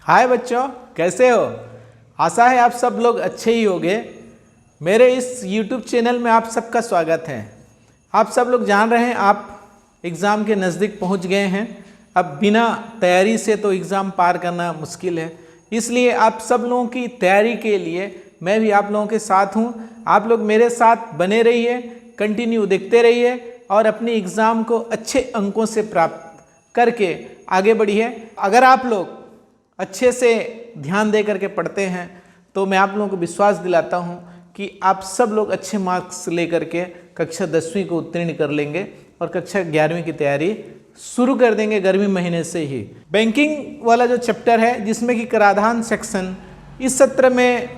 हाय बच्चों, कैसे हो? आशा है आप सब लोग अच्छे ही होंगे। मेरे इस YouTube चैनल में आप सबका स्वागत है। आप सब लोग जान रहे हैं आप एग्ज़ाम के नज़दीक पहुंच गए हैं। अब बिना तैयारी से तो एग्ज़ाम पार करना मुश्किल है, इसलिए आप सब लोगों की तैयारी के लिए मैं भी आप लोगों के साथ हूं। आप लोग मेरे साथ बने रहिए, कंटिन्यू देखते रहिए और अपनी एग्ज़ाम को अच्छे अंकों से प्राप्त करके आगे बढ़िए। अगर आप लोग अच्छे से ध्यान दे करके पढ़ते हैं तो मैं आप लोगों को विश्वास दिलाता हूं कि आप सब लोग अच्छे मार्क्स लेकर के कक्षा 10वीं को उत्तीर्ण कर लेंगे और कक्षा 11वीं की तैयारी शुरू कर देंगे गर्मी महीने से ही। बैंकिंग वाला जो चैप्टर है जिसमें कि कराधान सेक्शन इस सत्र में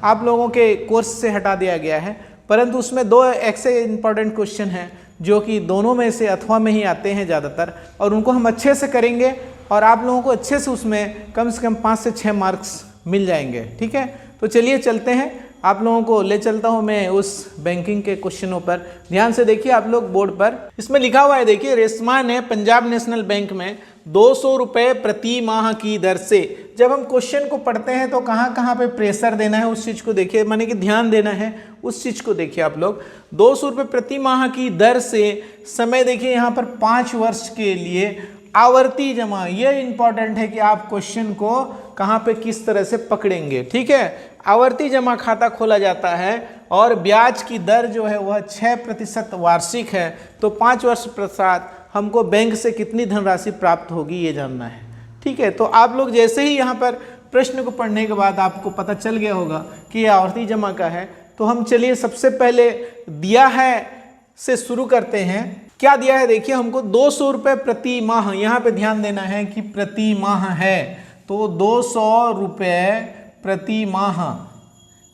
आप लोगों के कोर्स से हटा दिया गया है, परंतु उसमें दो ऐसे इंपॉर्टेंट क्वेश्चन हैं जो कि दोनों में से अथवा में ही आते हैं ज़्यादातर, और उनको हम अच्छे से करेंगे और आप लोगों को अच्छे से उसमें कम से कम 5 से 6 मार्क्स मिल जाएंगे। ठीक है, तो चलिए चलते हैं, आप लोगों को ले चलता हूं मैं उस बैंकिंग के क्वेश्चनों पर। ध्यान से देखिए आप लोग बोर्ड पर, इसमें लिखा हुआ है, देखिए रेशमा ने पंजाब नेशनल बैंक में 200 रुपये प्रति माह की दर से। जब हम क्वेश्चन को पढ़ते हैं तो कहाँ कहाँ पे प्रेशर देना है उस चीज़ को देखिए, माने कि ध्यान देना है उस चीज़ को देखिए आप लोग। 200 रुपये प्रति माह की दर से समय देखिए यहाँ पर 5 वर्ष के लिए आवर्ती जमा। ये इंपॉर्टेंट है कि आप क्वेश्चन को कहाँ पे किस तरह से पकड़ेंगे। ठीक है, आवर्ती जमा खाता खोला जाता है और ब्याज की दर जो है वह 6% वार्षिक है। तो 5 वर्ष पश्चात हमको बैंक से कितनी धनराशि प्राप्त होगी ये जानना है। ठीक है, तो आप लोग जैसे ही यहाँ पर प्रश्न को पढ़ने के बाद आपको पता चल गया होगा कि ये आवर्ती जमा का है, तो हम चलिए सबसे पहले दिया है से शुरू करते हैं। क्या दिया है देखिए हमको, 200 रुपये प्रति माह। यहाँ पे ध्यान देना है कि प्रति माह है, तो 200 रुपये प्रति माह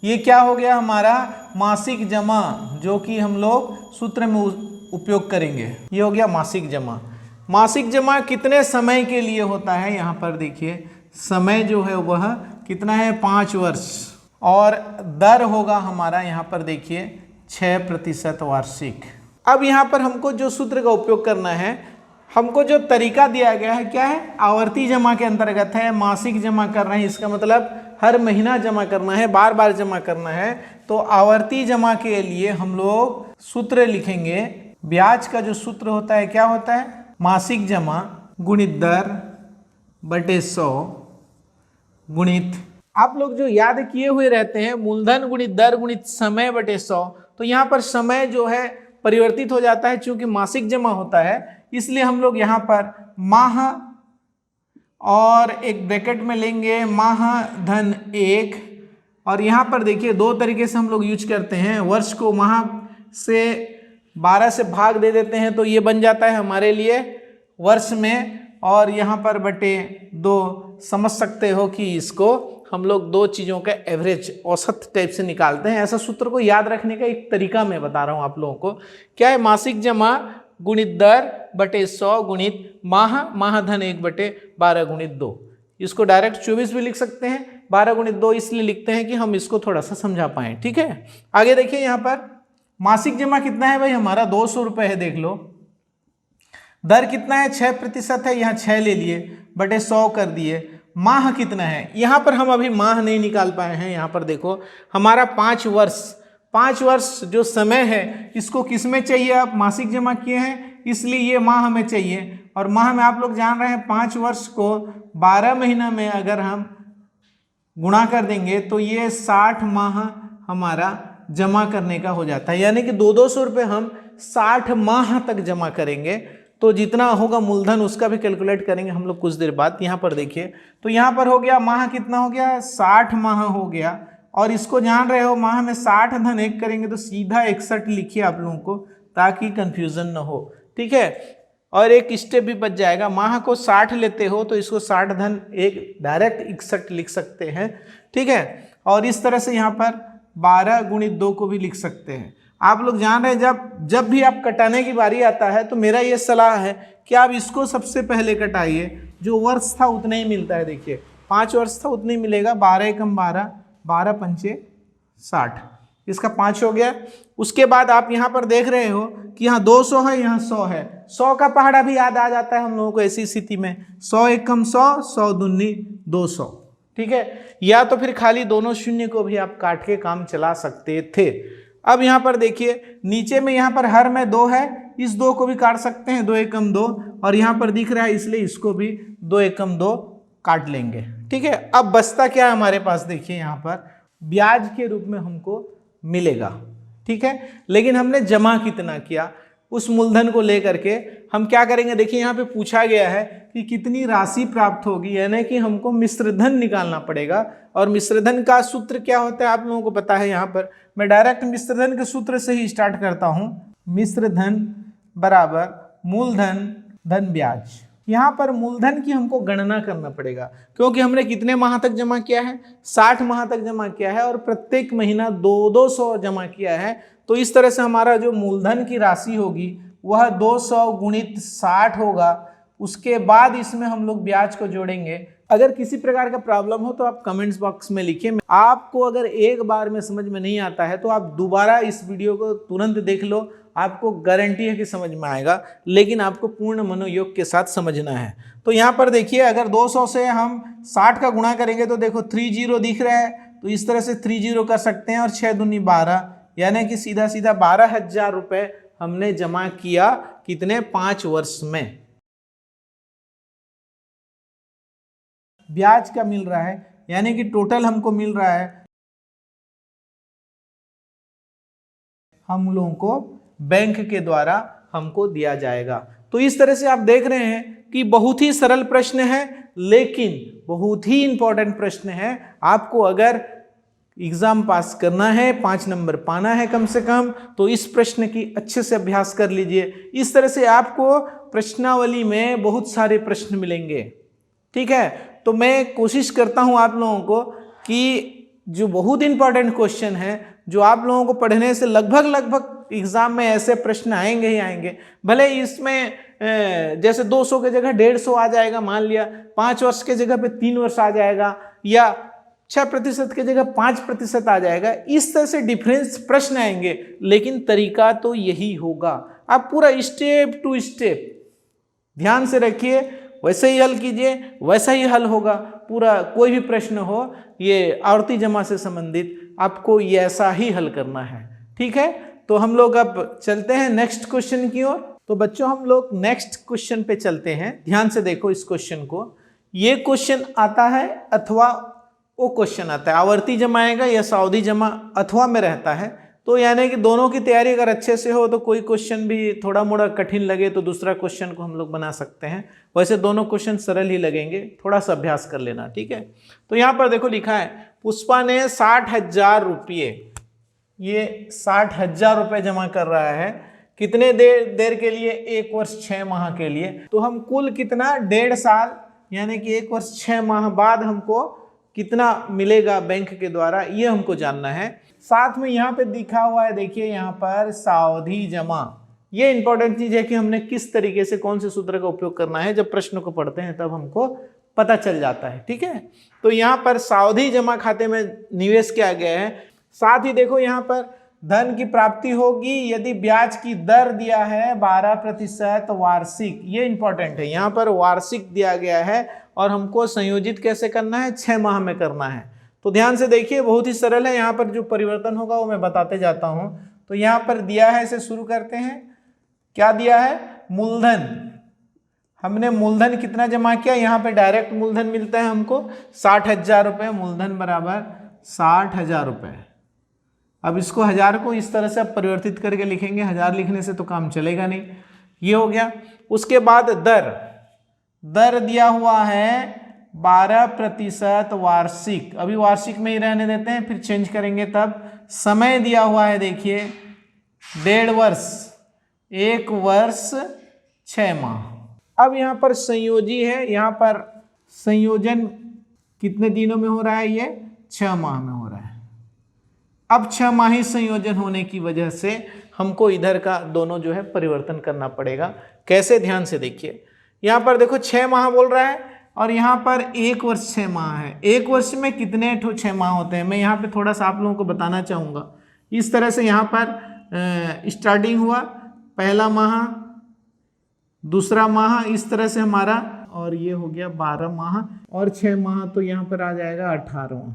ये क्या हो गया हमारा मासिक जमा, जो कि हम लोग सूत्र में उपयोग करेंगे। ये हो गया मासिक जमा। मासिक जमा कितने समय के लिए होता है, यहाँ पर देखिए समय जो है वह कितना है 5 वर्ष, और दर होगा हमारा यहाँ पर देखिए 6% वार्षिक। अब यहाँ पर हमको जो सूत्र का उपयोग करना है, हमको जो तरीका दिया गया है क्या है, आवर्ती जमा के अंतर्गत है। मासिक जमा कर रहे हैं, इसका मतलब हर महीना जमा करना है, बार बार जमा करना है। तो आवर्ती जमा के लिए हम लोग सूत्र लिखेंगे। ब्याज का जो सूत्र होता है क्या होता है, मासिक जमा गुणित दर बटे 100 गुणित, आप लोग जो याद किए हुए रहते हैं, मूलधन गुणित दर गुणित समय बटे 100। तो यहाँ पर समय जो है परिवर्तित हो जाता है, चूंकि मासिक जमा होता है इसलिए हम लोग यहाँ पर माह और एक ब्रैकेट में लेंगे माह धन 1, और यहाँ पर देखिए दो तरीके से हम लोग यूज करते हैं। वर्ष को माह से 12 से भाग दे देते हैं तो ये बन जाता है हमारे लिए वर्ष में, और यहाँ पर बटे 2। समझ सकते हो कि इसको हम लोग दो चीज़ों का एवरेज औसत टाइप से निकालते हैं। ऐसा सूत्र को याद रखने का एक तरीका मैं बता रहा हूँ आप लोगों को। क्या है, मासिक जमा गुणित दर बटे 100 गुणित माह धन 1 बटे 12 गुणित 2। इसको डायरेक्ट 24 भी लिख सकते हैं, 12 गुणित 2 इसलिए लिखते हैं कि हम इसको थोड़ा सा समझा पाएँ। ठीक है, आगे देखिए यहाँ पर मासिक जमा कितना है भाई हमारा 200 रुपये है, देख लो। दर कितना है 6% है, यहाँ 6 ले लिए बटे 100 कर दिए। माह कितना है, यहाँ पर हम अभी माह नहीं निकाल पाए हैं। यहाँ पर देखो हमारा 5 वर्ष जो समय है इसको किस में चाहिए, आप मासिक जमा किए हैं इसलिए ये माह में चाहिए, और माह में आप लोग जान रहे हैं 5 वर्ष को 12 महीना में अगर हम गुणा कर देंगे तो ये 60 माह हमारा जमा करने का हो जाता है। यानी कि 200 रुपये हम 60 माह तक जमा करेंगे, तो जितना होगा मूलधन उसका भी कैलकुलेट करेंगे हम लोग कुछ देर बाद। यहाँ पर देखिए, तो यहाँ पर हो गया माह कितना हो गया, 60 माह हो गया, और इसको जान रहे हो माह में 60 धन 1 करेंगे तो सीधा 61 लिखिए आप लोगों को, ताकि कंफ्यूजन ना हो। ठीक है, और एक स्टेप भी बच जाएगा। माह को 60 लेते हो तो इसको 60 धन 1 डायरेक्ट 61 लिख सकते हैं। ठीक है, और इस तरह से यहाँ पर 12 गुणित 2 को भी लिख सकते हैं। आप लोग जान रहे हैं जब भी आप कटाने की बारी आता है तो मेरा ये सलाह है कि आप इसको सबसे पहले कटाइए। जो वर्ष था उतना ही मिलता है, देखिए 5 वर्ष था उतना ही मिलेगा। 12 एकम 12, 12 पंचे 60, इसका 5 हो गया। उसके बाद आप यहाँ पर देख रहे हो कि यहाँ 200 है, यहाँ 100 है। 100 का पहाड़ा भी याद आ जाता है हम लोगों को ऐसी स्थिति में। 100 एकम 100, 100 दूनी 200। ठीक है, या तो फिर खाली दोनों शून्य को भी आप काट के काम चला सकते थे। अब यहाँ पर देखिए नीचे में यहाँ पर हर में 2 है, इस 2 को भी काट सकते हैं, 2 एकम 2, और यहाँ पर दिख रहा है इसलिए इसको भी 2 एकम 2 काट लेंगे। ठीक है, अब बचता क्या है हमारे पास, देखिए यहाँ पर ब्याज के रूप में हमको मिलेगा। ठीक है, लेकिन हमने जमा कितना किया उस मूलधन को लेकर के हम क्या करेंगे, देखिए यहाँ पे पूछा गया है कि कितनी राशि प्राप्त होगी, यानी कि हमको मिश्र धन निकालना पड़ेगा। और मिश्र धन का सूत्र क्या होता है आप लोगों को पता है। यहाँ पर मैं डायरेक्ट मिश्र धन के सूत्र से ही स्टार्ट करता हूँ। मिश्र धन बराबर मूलधन धन ब्याज। यहाँ पर मूलधन की हमको गणना करना पड़ेगा, क्योंकि हमने कितने माह तक जमा किया है, 60 माह तक जमा किया है, और प्रत्येक महीना 200 जमा किया है। तो इस तरह से हमारा जो मूलधन की राशि होगी वह 200 गुणित 60 होगा। उसके बाद इसमें हम लोग ब्याज को जोड़ेंगे। अगर किसी प्रकार का प्रॉब्लम हो तो आप कमेंट्स बॉक्स में लिखिए। आपको अगर एक बार में समझ में नहीं आता है तो आप दोबारा इस वीडियो को तुरंत देख लो, आपको गारंटी है कि समझ में आएगा, लेकिन आपको पूर्ण मनोयोग के साथ समझना है। तो यहाँ पर देखिए अगर 200 से हम 60 का गुणा करेंगे तो देखो 30 दिख रहा है, तो इस तरह से 30 कर सकते हैं, और 6 दूनी 12, यानी कि सीधा सीधा 12,000 रुपये हमने जमा किया। कितने, 5 वर्ष में। ब्याज क्या मिल रहा है, यानी कि टोटल हमको मिल रहा है, हम लोगों को बैंक के द्वारा हमको दिया जाएगा। तो इस तरह से आप देख रहे हैं कि बहुत ही सरल प्रश्न है, लेकिन बहुत ही इंपॉर्टेंट प्रश्न है। आपको अगर एग्जाम पास करना है, 5 नंबर पाना है कम से कम, तो इस प्रश्न की अच्छे से अभ्यास कर लीजिए। इस तरह से आपको प्रश्नावली में बहुत सारे प्रश्न मिलेंगे। ठीक है, तो मैं कोशिश करता हूं आप लोगों को कि जो बहुत इंपॉर्टेंट क्वेश्चन है, जो आप लोगों को पढ़ने से लगभग एग्जाम में ऐसे प्रश्न आएंगे ही आएंगे। भले इसमें जैसे 200 के जगह 150 आ जाएगा, मान लिया 5 वर्ष के जगह पे 3 वर्ष आ जाएगा, या 6% के जगह 5% आ जाएगा। इस तरह से डिफरेंस प्रश्न आएंगे, लेकिन तरीका तो यही होगा। आप पूरा स्टेप टू स्टेप ध्यान से रखिए, वैसे ही हल कीजिए, वैसा ही हल होगा। पूरा कोई भी प्रश्न हो, ये आवर्ती जमा से संबंधित, आपको ये ऐसा ही हल करना है। ठीक है, तो हम लोग अब चलते हैं नेक्स्ट क्वेश्चन की ओर। तो बच्चों हम लोग नेक्स्ट क्वेश्चन पे चलते हैं। ध्यान से देखो इस क्वेश्चन को। ये क्वेश्चन आता है अथवा वो क्वेश्चन आता है, आवर्ती जमा आएगा या सावधि जमा अथवा में रहता है। तो यानी कि दोनों की तैयारी अगर अच्छे से हो तो कोई क्वेश्चन भी थोड़ा मोड़ा कठिन लगे तो दूसरा क्वेश्चन को हम लोग बना सकते हैं। वैसे दोनों क्वेश्चन सरल ही लगेंगे, थोड़ा सा अभ्यास कर लेना। ठीक है, तो यहाँ पर देखो लिखा है पुष्पा ने 60,000 रुपये, ये 60,000 रुपये जमा कर रहा है। कितने देर के लिए, 1 वर्ष 6 माह के लिए। तो हम कुल कितना, 1.5 साल, यानी कि 1 वर्ष 6 माह बाद हमको कितना मिलेगा बैंक के द्वारा, ये हमको जानना है। साथ में यहाँ पे दिखा हुआ है, देखिए यहाँ पर सावधि जमा। ये इंपॉर्टेंट चीज है कि हमने किस तरीके से कौन से सूत्र का उपयोग करना है। जब प्रश्न को पढ़ते हैं तब हमको पता चल जाता है। ठीक है, तो यहाँ पर सावधि जमा खाते में निवेश किया गया है। साथ ही देखो यहाँ पर धन की प्राप्ति होगी यदि ब्याज की दर दिया है 12% वार्षिक। ये इंपॉर्टेंट है, यहाँ पर वार्षिक दिया गया है और हमको संयोजित कैसे करना है, 6 माह में करना है। तो ध्यान से देखिए, बहुत ही सरल है। यहाँ पर जो परिवर्तन होगा वो मैं बताते जाता हूँ। तो यहाँ पर दिया है, इसे शुरू करते हैं। क्या दिया है, मूलधन। हमने मूलधन कितना जमा किया, यहाँ पे डायरेक्ट मूलधन मिलता है हमको 60,000 रुपये। मूलधन बराबर 60,000 रुपये। अब इसको 1000 को इस तरह से आप परिवर्तित करके लिखेंगे, 1000 लिखने से तो काम चलेगा नहीं। ये हो गया। उसके बाद दर दिया हुआ है 12% वार्षिक। अभी वार्षिक में ही रहने देते हैं, फिर चेंज करेंगे तब। समय दिया हुआ है, देखिए 1.5 वर्ष, 1 वर्ष 6 माह। अब यहाँ पर संयोजी है, यहाँ पर संयोजन कितने दिनों में हो रहा है, ये 6 माह में हो रहा है। अब 6 माही संयोजन होने की वजह से हमको इधर का दोनों जो है परिवर्तन करना पड़ेगा। कैसे, ध्यान से देखिए। यहाँ पर देखो 6 माह बोल रहा है और यहाँ पर 1 वर्ष 6 माह है। 1 वर्ष में कितने 6 माह होते हैं, मैं यहाँ पे थोड़ा सा आप लोगों को बताना चाहूँगा। इस तरह से यहाँ पर स्टार्टिंग हुआ, पहला माह, दूसरा माह, इस तरह से हमारा और ये हो गया 12 माह और 6 माह तो यहाँ पर आ जाएगा 18वां।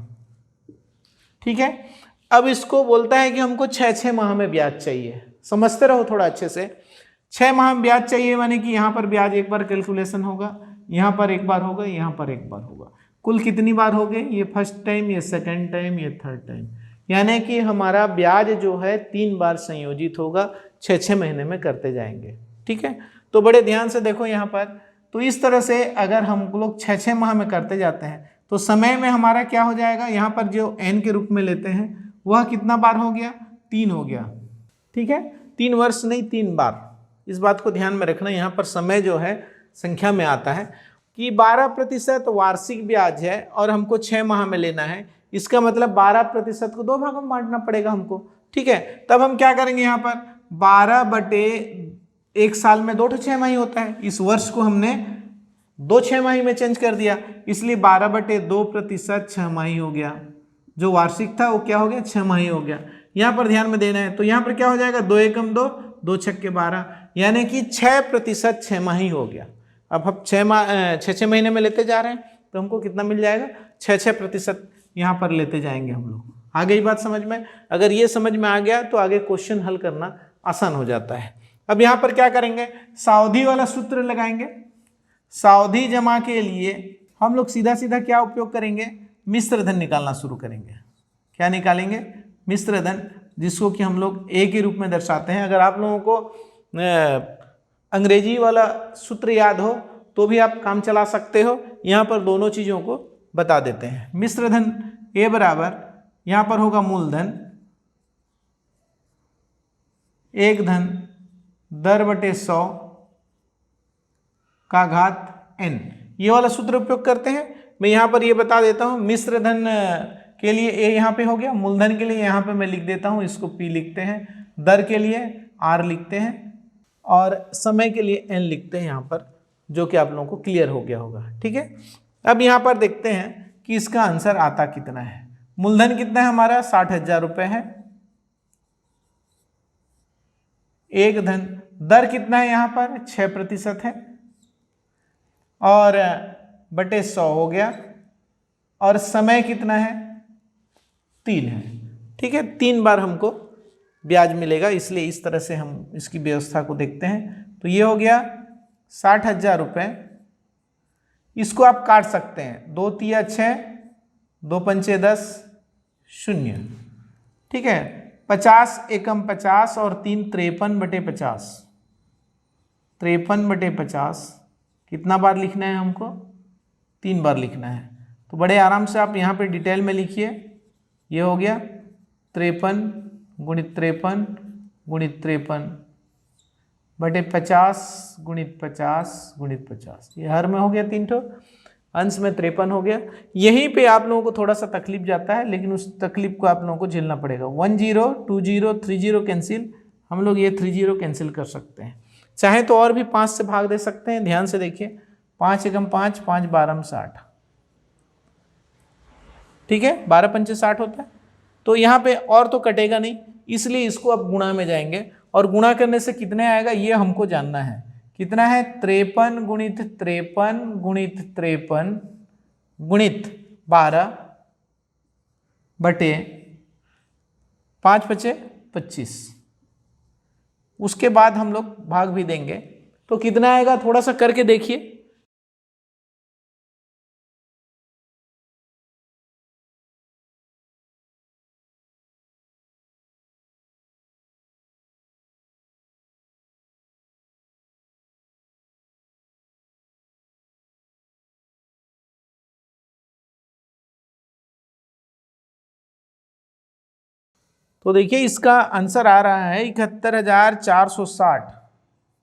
ठीक है, अब इसको बोलता है कि हमको 6 माह में ब्याज चाहिए। समझते रहो थोड़ा अच्छे से। 6 माह में ब्याज चाहिए माने कि यहाँ पर ब्याज एक बार कैलकुलेशन होगा, यहाँ पर एक बार होगा, यहाँ पर एक बार होगा। कुल कितनी बार हो गए? ये फर्स्ट टाइम, ये सेकंड टाइम, ये थर्ड टाइम। यानी कि हमारा ब्याज जो है 3 बार संयोजित होगा, 6 महीने में करते जाएंगे। ठीक है, तो बड़े ध्यान से देखो यहाँ पर। तो इस तरह से अगर हम लोग 6 माह में करते जाते हैं तो समय में हमारा क्या हो जाएगा, यहाँ पर जो n के रूप में लेते हैं वह कितना बार हो गया? 3 हो गया। ठीक है, 3 वर्ष नहीं 3 बार। इस बात को ध्यान में रखना। यहाँ पर समय जो है संख्या में आता है कि 12% वार्षिक ब्याज है और हमको 6 माह में लेना है। इसका मतलब 12% को 2 भागों में बांटना पड़ेगा हमको। ठीक है, तब हम क्या करेंगे, यहाँ पर 12 बटे एक साल में 2 6 होता है। इस वर्ष को हमने 2 6 में चेंज कर दिया, इसलिए 12 बटे 2% 6 हो गया। जो वार्षिक था वो क्या हो गया? 6 हो गया। यहाँ पर ध्यान में देना है। तो यहाँ पर क्या हो जाएगा? 2 एकम 2, 2 छक्के 12, यानी कि 6% 6 हो गया। अब हम 6 महीने में लेते जा रहे हैं तो हमको कितना मिल जाएगा? 6% यहाँ पर लेते जाएंगे हम लोग। आ गई बात समझ में? अगर ये समझ में आ गया तो आगे क्वेश्चन हल करना आसान हो जाता है। अब यहाँ पर क्या करेंगे? सावधि वाला सूत्र लगाएंगे। सावधि जमा के लिए हम लोग सीधा सीधा क्या उपयोग करेंगे? मिश्र धन निकालना शुरू करेंगे। क्या निकालेंगे? मिश्र धन, जिसको कि हम लोग ए के रूप में दर्शाते हैं। अगर आप लोगों को अंग्रेजी वाला सूत्र याद हो तो भी आप काम चला सकते हो। यहाँ पर दोनों चीज़ों को बता देते हैं। मिश्र धन ए बराबर यहाँ पर होगा मूलधन 1 धन दर बटे 100 का घात n। ये वाला सूत्र उपयोग करते हैं। मैं यहाँ पर ये बता देता हूँ। मिश्र धन के लिए ए यहाँ पे हो गया, मूलधन के लिए यहाँ पे मैं लिख देता हूँ, इसको p लिखते हैं, दर के लिए r लिखते हैं और समय के लिए n लिखते हैं यहाँ पर, जो कि आप लोगों को क्लियर हो गया होगा। ठीक है, अब यहाँ पर देखते हैं कि इसका आंसर आता कितना है। मूलधन कितना है हमारा? 60,000 रुपये है। 1 धन दर कितना है यहाँ पर? 6% है और बटे 100 हो गया। और समय कितना है? 3 है। ठीक है, 3 बार हमको ब्याज मिलेगा, इसलिए इस तरह से हम इसकी व्यवस्था को देखते हैं। तो ये हो गया 60,000 रुपये। इसको आप काट सकते हैं, 2 तिया 6, 2 पंचे 10, 0। ठीक है, 50 एकम 50 और 3 53 बटे 50। 53 बटे 50 कितना बार लिखना है हमको? 3 बार लिखना है। तो बड़े आराम से आप यहाँ पे डिटेल में लिखिए। ये हो गया 53 गुणित 53 गुणित 53 बटे 50 गुणित 50 गुणित 50। ये हर में हो गया 3 ठो, अंश में 53 हो गया। यहीं पे आप लोगों को थोड़ा सा तकलीफ जाता है, लेकिन उस तकलीफ को आप लोगों को झेलना पड़ेगा। 1 0 2 0 3 0 कैंसिल, हम लोग ये 3 0 कैंसिल कर सकते हैं। चाहे तो और भी 5 से भाग दे सकते हैं। ध्यान से देखिए, 5 एकम 5, 5 12 60। ठीक है, 12 पंचे 60 होता है। तो यहाँ पे और तो कटेगा नहीं, इसलिए इसको अब गुणा में जाएंगे और गुणा करने से कितने आएगा ये हमको जानना है। कितना है? 53 गुणित 53 गुणित 53 गुणित 12 बटे 5 बचे 25। उसके बाद हम लोग भाग भी देंगे तो कितना आएगा? थोड़ा सा करके देखिए। तो देखिए इसका आंसर आ रहा है 71,460।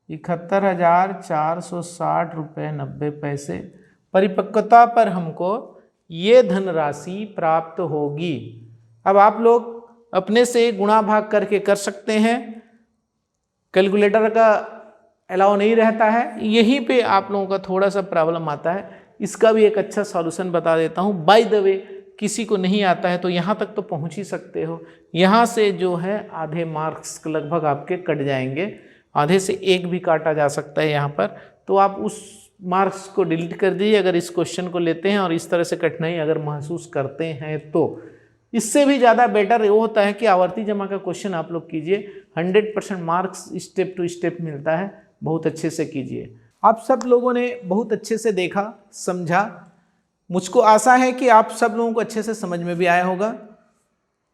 71,460 रुपये 90 पैसे। परिपक्वता पर हमको ये धनराशि प्राप्त होगी। अब आप लोग अपने से गुणा भाग करके कर सकते हैं, कैलकुलेटर का अलाउ नहीं रहता है। यहीं पे आप लोगों का थोड़ा सा प्रॉब्लम आता है। इसका भी एक अच्छा सॉल्यूशन बता देता हूँ। बाय द वे, किसी को नहीं आता है तो यहाँ तक तो पहुँच ही सकते हो। यहाँ से जो है आधे मार्क्स लगभग आपके कट जाएंगे, आधे से 1 भी काटा जा सकता है यहाँ पर। तो आप उस मार्क्स को डिलीट कर दीजिए अगर इस क्वेश्चन को लेते हैं और इस तरह से कठिनाई अगर महसूस करते हैं तो। इससे भी ज़्यादा बेटर वो होता है कि आवर्ती जमा का क्वेश्चन आप लोग कीजिए, 100% मार्क्स स्टेप टू स्टेप मिलता है, बहुत अच्छे से कीजिए। आप सब लोगों ने बहुत अच्छे से देखा, समझा, मुझको आशा है कि आप सब लोगों को अच्छे से समझ में भी आया होगा।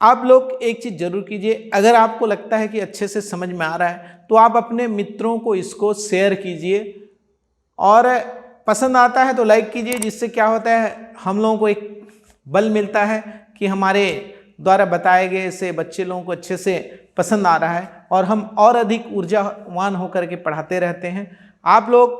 आप लोग एक चीज़ जरूर कीजिए, अगर आपको लगता है कि अच्छे से समझ में आ रहा है तो आप अपने मित्रों को इसको शेयर कीजिए, और पसंद आता है तो लाइक कीजिए, जिससे क्या होता है हम लोगों को एक बल मिलता है कि हमारे द्वारा बताए गए से बच्चे लोगों को अच्छे से पसंद आ रहा है और हम और अधिक ऊर्जावान होकर के पढ़ाते रहते हैं। आप लोग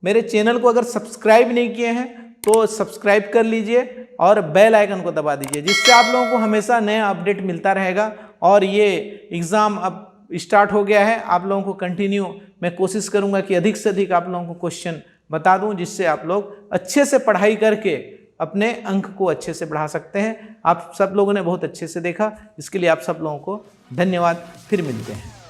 मेरे चैनल को अगर सब्सक्राइब नहीं किए हैं तो सब्सक्राइब कर लीजिए और बेल आइकन को दबा दीजिए, जिससे आप लोगों को हमेशा नया अपडेट मिलता रहेगा। और ये एग्ज़ाम अब स्टार्ट हो गया है, आप लोगों को कंटिन्यू मैं कोशिश करूंगा कि अधिक से अधिक आप लोगों को क्वेश्चन बता दूं, जिससे आप लोग अच्छे से पढ़ाई करके अपने अंक को अच्छे से बढ़ा सकते हैं। आप सब लोगों ने बहुत अच्छे से देखा, इसके लिए आप सब लोगों को धन्यवाद। फिर मिलते हैं।